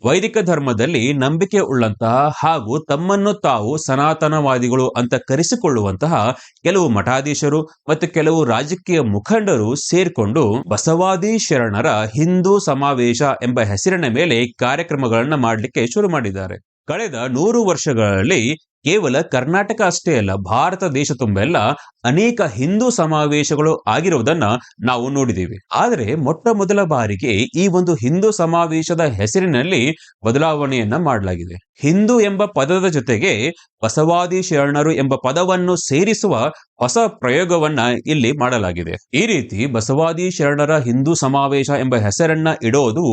ವೈದಿಕ ಧರ್ಮದಲ್ಲಿ ನಂಬಿಕೆ ಉಳ್ಳಂತಹ ಹಾಗೂ ತಮ್ಮನ್ನು ತಾವು ಸನಾತನವಾದಿಗಳು ಅಂತ ಕರೆಸಿಕೊಳ್ಳುವಂತಹ ಕೆಲವು ಮಠಾಧೀಶರು ಮತ್ತು ಕೆಲವು ರಾಜಕೀಯ ಮುಖಂಡರು ಸೇರ್ಕೊಂಡು ಬಸವಾದಿ ಶರಣರ ಹಿಂದೂ ಸಮಾವೇಶ ಎಂಬ ಹೆಸರಿನ ಮೇಲೆ ಕಾರ್ಯಕ್ರಮಗಳನ್ನ ಮಾಡಲಿಕ್ಕೆ ಶುರು ಮಾಡಿದ್ದಾರೆ. ಕಳೆದ 100 ವರ್ಷಗಳಲ್ಲಿ ಕೇವಲ ಕರ್ನಾಟಕ ಅಷ್ಟೇ ಅಲ್ಲ, ಭಾರತ ದೇಶ ತುಂಬೆಲ್ಲ ಅನೇಕ ಹಿಂದೂ ಸಮಾವೇಶಗಳು ಆಗಿರುವುದನ್ನ ನಾವು ನೋಡಿದ್ದೀವಿ. ಆದರೆ ಮೊಟ್ಟ ಮೊದಲ ಬಾರಿಗೆ ಈ ಒಂದು ಹಿಂದೂ ಸಮಾವೇಶದ ಹೆಸರಿನಲ್ಲಿ ಬದಲಾವಣೆಯನ್ನ ಮಾಡಲಾಗಿದೆ. ಹಿಂದೂ ಎಂಬ ಪದದ ಜೊತೆಗೆ ಬಸವಾದಿ ಶರಣರು ಎಂಬ ಪದವನ್ನು ಸೇರಿಸುವ ಹೊಸ ಪ್ರಯೋಗವನ್ನ ಇಲ್ಲಿ ಮಾಡಲಾಗಿದೆ. ಈ ರೀತಿ ಬಸವಾದಿ ಶರಣರ ಹಿಂದೂ ಸಮಾವೇಶ ಎಂಬ ಹೆಸರನ್ನ ಇಡೋದು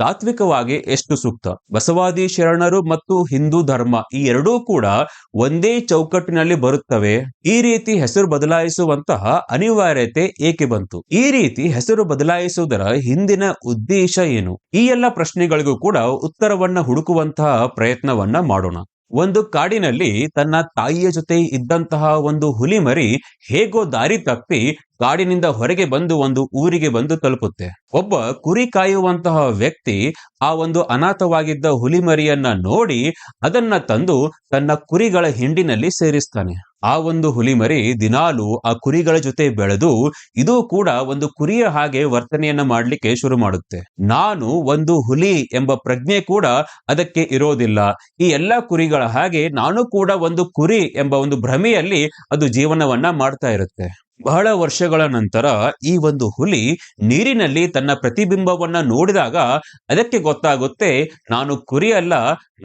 ತಾತ್ವಿಕವಾಗಿ ಎಷ್ಟು ಸೂಕ್ತ? ಬಸವಾದಿ ಶರಣರು ಮತ್ತು ಹಿಂದೂ ಧರ್ಮ ಈ ಎರಡೂ ಕೂಡ ಒಂದೇ ಚೌಕಟ್ಟಿನಲ್ಲಿ ಬರುತ್ತವೆ. ಈ ರೀತಿ ಹೆಸರು ಬದಲಾಯಿಸುವಂತಹ ಅನಿವಾರ್ಯತೆ ಏಕೆ ಬಂತು? ಈ ರೀತಿ ಹೆಸರು ಬದಲಾಯಿಸುವುದರ ಹಿಂದಿನ ಉದ್ದೇಶ ಏನು? ಈ ಎಲ್ಲ ಪ್ರಶ್ನೆಗಳಿಗೂ ಕೂಡ ಉತ್ತರವನ್ನ ಹುಡುಕುವಂತಹ ಪ್ರಯತ್ನವನ್ನ ಮಾಡೋಣ. ಒಂದು ಕಾಡಿನಲ್ಲಿ ತನ್ನ ತಾಯಿಯ ಜೊತೆ ಇದ್ದಂತಹ ಒಂದು ಹುಲಿ ಮರಿ ಹೇಗೋ ದಾರಿ ತಪ್ಪಿ ಕಾಡಿನಿಂದ ಹೊರಗೆ ಬಂದು ಒಂದು ಊರಿಗೆ ಬಂದು ತಲುಪುತ್ತೆ. ಒಬ್ಬ ಕುರಿ ಕಾಯುವಂತಹ ವ್ಯಕ್ತಿ ಆ ಒಂದು ಅನಾಥವಾಗಿದ್ದ ಹುಲಿ ಮರಿಯನ್ನ ನೋಡಿ ಅದನ್ನ ತಂದು ತನ್ನ ಕುರಿಗಳ ಹಿಂಡಿನಲ್ಲಿ ಸೇರಿಸ್ತಾನೆ. ಆ ಒಂದು ಹುಲಿ ಮರಿ ದಿನಾಲು ಆ ಕುರಿಗಳ ಜೊತೆ ಬೆಳೆದು ಇದು ಕೂಡ ಒಂದು ಕುರಿಯ ಹಾಗೆ ವರ್ತನೆಯನ್ನ ಮಾಡ್ಲಿಕ್ಕೆ ಶುರು ಮಾಡುತ್ತೆ. ನಾನು ಒಂದು ಹುಲಿ ಎಂಬ ಪ್ರಜ್ಞೆ ಕೂಡ ಅದಕ್ಕೆ ಇರೋದಿಲ್ಲ. ಈ ಎಲ್ಲಾ ಕುರಿಗಳ ಹಾಗೆ ನಾನು ಕೂಡ ಒಂದು ಕುರಿ ಎಂಬ ಒಂದು ಭ್ರಮೆಯಲ್ಲಿ ಅದು ಜೀವನವನ್ನ ಮಾಡ್ತಾ ಇರುತ್ತೆ. ಬಹಳ ವರ್ಷಗಳ ನಂತರ ಈ ಒಂದು ಹುಲಿ ನೀರಿನಲ್ಲಿ ತನ್ನ ಪ್ರತಿಬಿಂಬವನ್ನ ನೋಡಿದಾಗ ಅದಕ್ಕೆ ಗೊತ್ತಾಗುತ್ತೆ, ನಾನು ಕುರಿ ಅಲ್ಲ,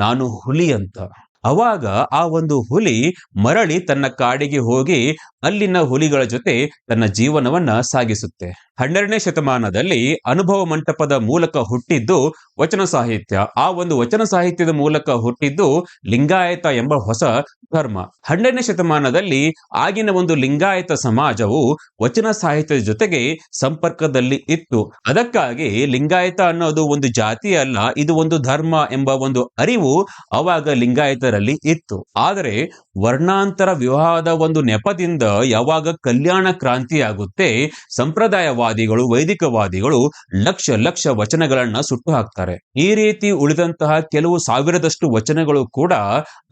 ನಾನು ಹುಲಿ ಅಂತ. ಅವಾಗ ಆ ಒಂದು ಹುಲಿ ಮರಳಿ ತನ್ನ ಕಾಡಿಗೆ ಹೋಗಿ ಅಲ್ಲಿನ ಹುಲಿಗಳ ಜೊತೆ ತನ್ನ ಜೀವನವನ್ನ ಸಾಗಿಸುತ್ತೆ. 12ನೇ ಶತಮಾನದಲ್ಲಿ ಅನುಭವ ಮಂಟಪದ ಮೂಲಕ ಹುಟ್ಟಿದ್ದು ವಚನ ಸಾಹಿತ್ಯ. ಆ ಒಂದು ವಚನ ಸಾಹಿತ್ಯದ ಮೂಲಕ ಹುಟ್ಟಿದ್ದು ಲಿಂಗಾಯತ ಎಂಬ ಹೊಸ ಧರ್ಮ. 12ನೇ ಶತಮಾನದಲ್ಲಿ ಆಗಿನ ಒಂದು ಲಿಂಗಾಯತ ಸಮಾಜವು ವಚನ ಸಾಹಿತ್ಯದ ಜೊತೆಗೆ ಸಂಪರ್ಕದಲ್ಲಿ ಇತ್ತು. ಅದಕ್ಕಾಗಿ ಲಿಂಗಾಯತ ಅನ್ನೋದು ಒಂದು ಜಾತಿ ಅಲ್ಲ, ಇದು ಒಂದು ಧರ್ಮ ಎಂಬ ಒಂದು ಅರಿವು ಅವಾಗ ಲಿಂಗಾಯತರಲ್ಲಿ ಇತ್ತು. ಆದರೆ ವರ್ಣಾಂತರ ವಿವಾಹದ ಒಂದು ನೆಪದಿಂದ ಯಾವಾಗ ಕಲ್ಯಾಣ ಕ್ರಾಂತಿ ಆಗುತ್ತೆ, ಸಂಪ್ರದಾಯವಾದಿಗಳು ವೈದಿಕವಾದಿಗಳು ಲಕ್ಷ ವಚನಗಳನ್ನ ಸುಟ್ಟು ಹಾಕ್ತಾರೆ. ಈ ರೀತಿ ಉಳಿದಂತಹ ಕೆಲವು ಸಾವಿರದಷ್ಟು ವಚನಗಳು ಕೂಡ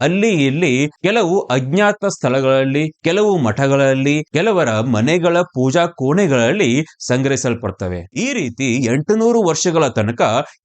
ಅಲ್ಲಿ ಇಲ್ಲಿ ಕೆಲವು ಅಜ್ಞಾತ ಸ್ಥಳಗಳಲ್ಲಿ, ಕೆಲವು ಮಠಗಳಲ್ಲಿ, ಕೆಲವರ ಮನೆಗಳ ಪೂಜಾ ಕೋಣೆಗಳಲ್ಲಿ ಸಂಗ್ರಹಿಸಲ್ಪಡ್ತವೆ. ಈ ರೀತಿ 800 ವರ್ಷಗಳ ತನಕ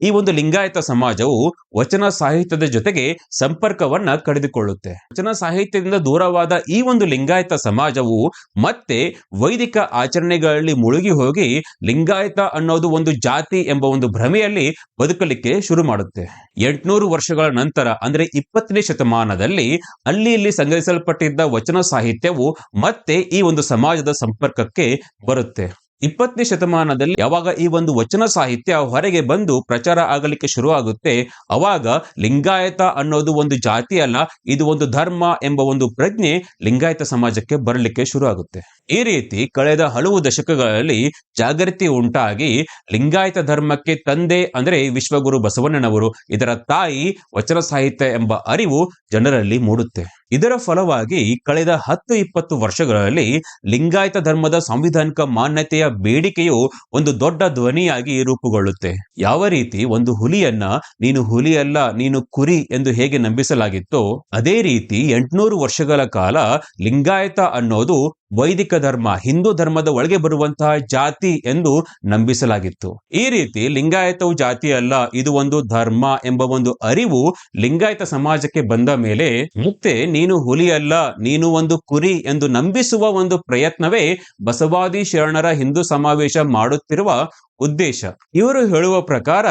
ಈ ಒಂದು ಲಿಂಗಾಯತ ಸಮಾಜವು ವಚನ ಸಾಹಿತ್ಯದ ಜೊತೆಗೆ ಸಂಪರ್ಕವನ್ನ ಕಡಿದುಕೊಳ್ಳುತ್ತೆ. ವಚನ ಸಾಹಿತ್ಯದಿಂದ ದೂರವಾದ ಈ ಒಂದು ಲಿಂಗಾಯತ ಸಮಾಜವು ಮತ್ತೆ ವೈದಿಕ ಆಚರಣೆಗಳಲ್ಲಿ ಮುಳುಗಿ ಹೋಗಿ ಲಿಂಗಾಯತ ಅನ್ನೋದು ಒಂದು ಜಾತಿ ಎಂಬ ಒಂದು ಭ್ರಮೆಯಲ್ಲಿ ಬದುಕಲಿಕ್ಕೆ ಶುರು ಮಾಡುತ್ತೆ. 800 ವರ್ಷಗಳ ನಂತರ ಅಂದ್ರೆ 20ನೇ ಶತಮಾನದಲ್ಲಿ ಅಲ್ಲಿ ಇಲ್ಲಿ ಸಂಗ್ರಹಿಸಲ್ಪಟ್ಟಿದ್ದ ವಚನ ಸಾಹಿತ್ಯವು ಮತ್ತೆ ಈ ಒಂದು ಸಮಾಜದ ಸಂಪರ್ಕಕ್ಕೆ ಬರುತ್ತೆ. 20ನೇ ಶತಮಾನದಲ್ಲಿ ಯಾವಾಗ ಈ ಒಂದು ವಚನ ಸಾಹಿತ್ಯ ಹೊರಗೆ ಬಂದು ಪ್ರಚಾರ ಆಗಲಿಕ್ಕೆ ಶುರು ಆಗುತ್ತೆ, ಅವಾಗ ಲಿಂಗಾಯತ ಅನ್ನೋದು ಒಂದು ಜಾತಿ ಅಲ್ಲ, ಇದು ಒಂದು ಧರ್ಮ ಎಂಬ ಒಂದು ಪ್ರಜ್ಞೆ ಲಿಂಗಾಯತ ಸಮಾಜಕ್ಕೆ ಬರಲಿಕ್ಕೆ ಶುರು ಆಗುತ್ತೆ. ಈ ರೀತಿ ಕಳೆದ ಹಲವು ದಶಕಗಳಲ್ಲಿ ಜಾಗೃತಿ ಉಂಟಾಗಿ ಲಿಂಗಾಯತ ಧರ್ಮಕ್ಕೆ ತಂದೆ ಅಂದ್ರೆ ವಿಶ್ವಗುರು ಬಸವಣ್ಣನವರು, ಇದರ ತಾಯಿ ವಚನ ಸಾಹಿತ್ಯ ಎಂಬ ಅರಿವು ಜನರಲ್ಲಿ ಮೂಡುತ್ತೆ. ಇದರ ಫಲವಾಗಿ ಕಳೆದ 10-20 ವರ್ಷಗಳಲ್ಲಿ ಲಿಂಗಾಯತ ಧರ್ಮದ ಸಾಂವಿಧಾನಿಕ ಮಾನ್ಯತೆಯ ಬೇಡಿಕೆಯು ಒಂದು ದೊಡ್ಡ ಧ್ವನಿಯಾಗಿ ರೂಪುಗೊಳ್ಳುತ್ತೆ. ಯಾವ ರೀತಿ ಒಂದು ಹುಲಿಯನ್ನ ನೀನು ಹುಲಿ ಅಲ್ಲ, ನೀನು ಕುರಿ ಎಂದು ಹೇಗೆ ನಂಬಿಸಲಾಗಿತ್ತೋ, ಅದೇ ರೀತಿ 800 ವರ್ಷಗಳ ಕಾಲ ಲಿಂಗಾಯತ ಅನ್ನೋದು ವೈದಿಕ ಧರ್ಮ, ಹಿಂದೂ ಧರ್ಮದ ಒಳಗೆ ಬರುವಂತಹ ಜಾತಿ ಎಂದು ನಂಬಿಸಲಾಗಿತ್ತು. ಈ ರೀತಿ ಲಿಂಗಾಯತವು ಜಾತಿ ಅಲ್ಲ, ಇದು ಒಂದು ಧರ್ಮ ಎಂಬ ಒಂದು ಅರಿವು ಲಿಂಗಾಯತ ಸಮಾಜಕ್ಕೆ ಬಂದ ಮೇಲೆ ಮತ್ತೆ ನೀನು ಹುಲಿ ಅಲ್ಲ, ನೀನು ಒಂದು ಕುರಿ ಎಂದು ನಂಬಿಸುವ ಒಂದು ಪ್ರಯತ್ನವೇ ಬಸವಾದಿ ಶರಣರ ಹಿಂದೂ ಸಮಾವೇಶ ಮಾಡುತ್ತಿರುವ ಉದ್ದೇಶ. ಇವರು ಹೇಳುವ ಪ್ರಕಾರ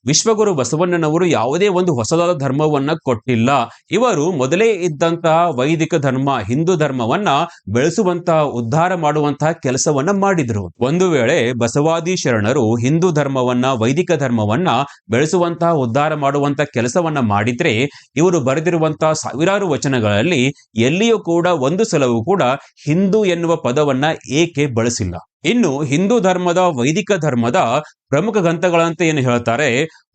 ವಿಶ್ವಗುರು ಬಸವಣ್ಣನವರು ಯಾವುದೇ ಒಂದು ಹೊಸದಾದ ಧರ್ಮವನ್ನ ಕೊಟ್ಟಿಲ್ಲ. ಇವರು ಮೊದಲೇ ಇದ್ದಂತಹ ವೈದಿಕ ಧರ್ಮ, ಹಿಂದೂ ಧರ್ಮವನ್ನ ಬೆಳೆಸುವಂತಹ, ಉದ್ಧಾರ ಮಾಡುವಂತಹ ಕೆಲಸವನ್ನ ಮಾಡಿದ್ರು. ಒಂದು ವೇಳೆ ಬಸವಾದಿ ಶರಣರು ಹಿಂದೂ ಧರ್ಮವನ್ನ, ವೈದಿಕ ಧರ್ಮವನ್ನ ಬೆಳೆಸುವಂತಹ, ಉದ್ಧಾರ ಮಾಡುವಂತಹ ಕೆಲಸವನ್ನ ಮಾಡಿದ್ರೆ ಇವರು ಬರೆದಿರುವಂತಹ ಸಾವಿರಾರು ವಚನಗಳಲ್ಲಿ ಎಲ್ಲಿಯೂ ಕೂಡ ಒಂದು ಸಲವೂ ಕೂಡ ಹಿಂದೂ ಎನ್ನುವ ಪದವನ್ನ ಏಕೆ ಬಳಸಿಲ್ಲ? ಇನ್ನು ಹಿಂದೂ ಧರ್ಮದ, ವೈದಿಕ ಧರ್ಮದ ಪ್ರಮುಖ ಗ್ರಂಥಗಳಂತ ಏನು ಹೇಳ್ತಾರೆ,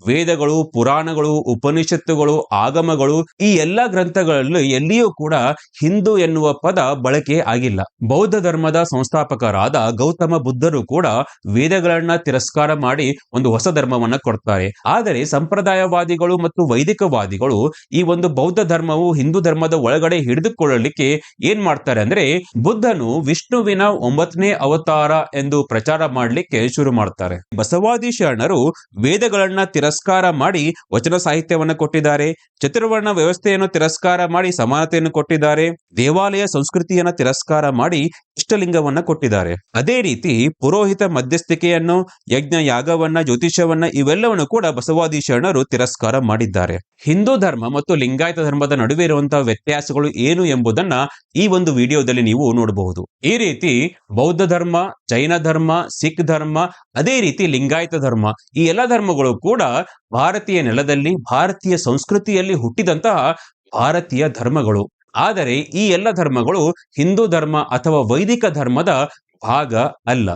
ವೇದಗಳು, ಪುರಾಣಗಳು, ಉಪನಿಷತ್ತುಗಳು, ಆಗಮಗಳು, ಈ ಎಲ್ಲಾ ಗ್ರಂಥಗಳಲ್ಲಿ ಎಲ್ಲಿಯೂ ಕೂಡ ಹಿಂದೂ ಎನ್ನುವ ಪದ ಬಳಕೆ ಆಗಿಲ್ಲ. ಬೌದ್ಧ ಧರ್ಮದ ಸಂಸ್ಥಾಪಕರಾದ ಗೌತಮ ಬುದ್ಧರು ಕೂಡ ವೇದಗಳನ್ನ ತಿರಸ್ಕಾರ ಮಾಡಿ ಒಂದು ಹೊಸ ಧರ್ಮವನ್ನ ಕೊಡ್ತಾರೆ. ಆದರೆ ಸಂಪ್ರದಾಯವಾದಿಗಳು ಮತ್ತು ವೈದಿಕವಾದಿಗಳು ಈ ಒಂದು ಬೌದ್ಧ ಧರ್ಮವು ಹಿಂದೂ ಧರ್ಮದ ಒಳಗಡೆ ಹಿಡಿದುಕೊಳ್ಳಲಿಕ್ಕೆ ಏನ್ ಮಾಡ್ತಾರೆ ಅಂದ್ರೆ, ಬುದ್ಧನು ವಿಷ್ಣುವಿನ 9ನೇ ಅವತಾರ ಎಂದು ಪ್ರಚಾರ ಮಾಡಲಿಕ್ಕೆ ಶುರು ಮಾಡ್ತಾರೆ. ಬಸವಾದಿ ಶರಣರು ವೇದಗಳನ್ನ ತಿರಸ್ಕಾರ ಮಾಡಿ ವಚನ ಸಾಹಿತ್ಯವನ್ನ ಕೊಟ್ಟಿದ್ದಾರೆ. ಚತುರ್ವರ್ಣ ವ್ಯವಸ್ಥೆಯನ್ನು ತಿರಸ್ಕಾರ ಮಾಡಿ ಸಮಾನತೆಯನ್ನು ಕೊಟ್ಟಿದ್ದಾರೆ. ದೇವಾಲಯ ಸಂಸ್ಕೃತಿಯನ್ನ ತಿರಸ್ಕಾರ ಮಾಡಿ ಇಷ್ಟಲಿಂಗವನ್ನ ಕೊಟ್ಟಿದ್ದಾರೆ. ಅದೇ ರೀತಿ ಪುರೋಹಿತ ಮಧ್ಯಸ್ಥಿಕೆಯನ್ನು, ಯಜ್ಞ ಯಾಗವನ್ನ, ಜ್ಯೋತಿಷ್ಯವನ್ನ ಇವೆಲ್ಲವನ್ನು ಕೂಡ ಬಸವಾದಿ ಶರಣರು ತಿರಸ್ಕಾರ ಮಾಡಿದ್ದಾರೆ. ಹಿಂದೂ ಧರ್ಮ ಮತ್ತು ಲಿಂಗಾಯತ ಧರ್ಮದ ನಡುವೆ ಇರುವಂತಹ ವ್ಯತ್ಯಾಸಗಳು ಏನು ಎಂಬುದನ್ನ ಈ ಒಂದು ವಿಡಿಯೋದಲ್ಲಿ ನೀವು ನೋಡಬಹುದು. ಈ ರೀತಿ ಬೌದ್ಧ ಧರ್ಮ, ಜೈನ ಧರ್ಮ, ಸಿಖ್ ಧರ್ಮ, ಅದೇ ರೀತಿ ಲಿಂಗಾಯತ ಧರ್ಮ, ಈ ಎಲ್ಲ ಧರ್ಮಗಳು ಕೂಡ ಭಾರತೀಯ ನೆಲದಲ್ಲಿ, ಭಾರತೀಯ ಸಂಸ್ಕೃತಿಯಲ್ಲಿ ಹುಟ್ಟಿದಂತಹ ಭಾರತೀಯ ಧರ್ಮಗಳು. ಆದರೆ ಈ ಎಲ್ಲ ಧರ್ಮಗಳು ಹಿಂದೂ ಧರ್ಮ ಅಥವಾ ವೈದಿಕ ಧರ್ಮದ ಭಾಗ ಅಲ್ಲ.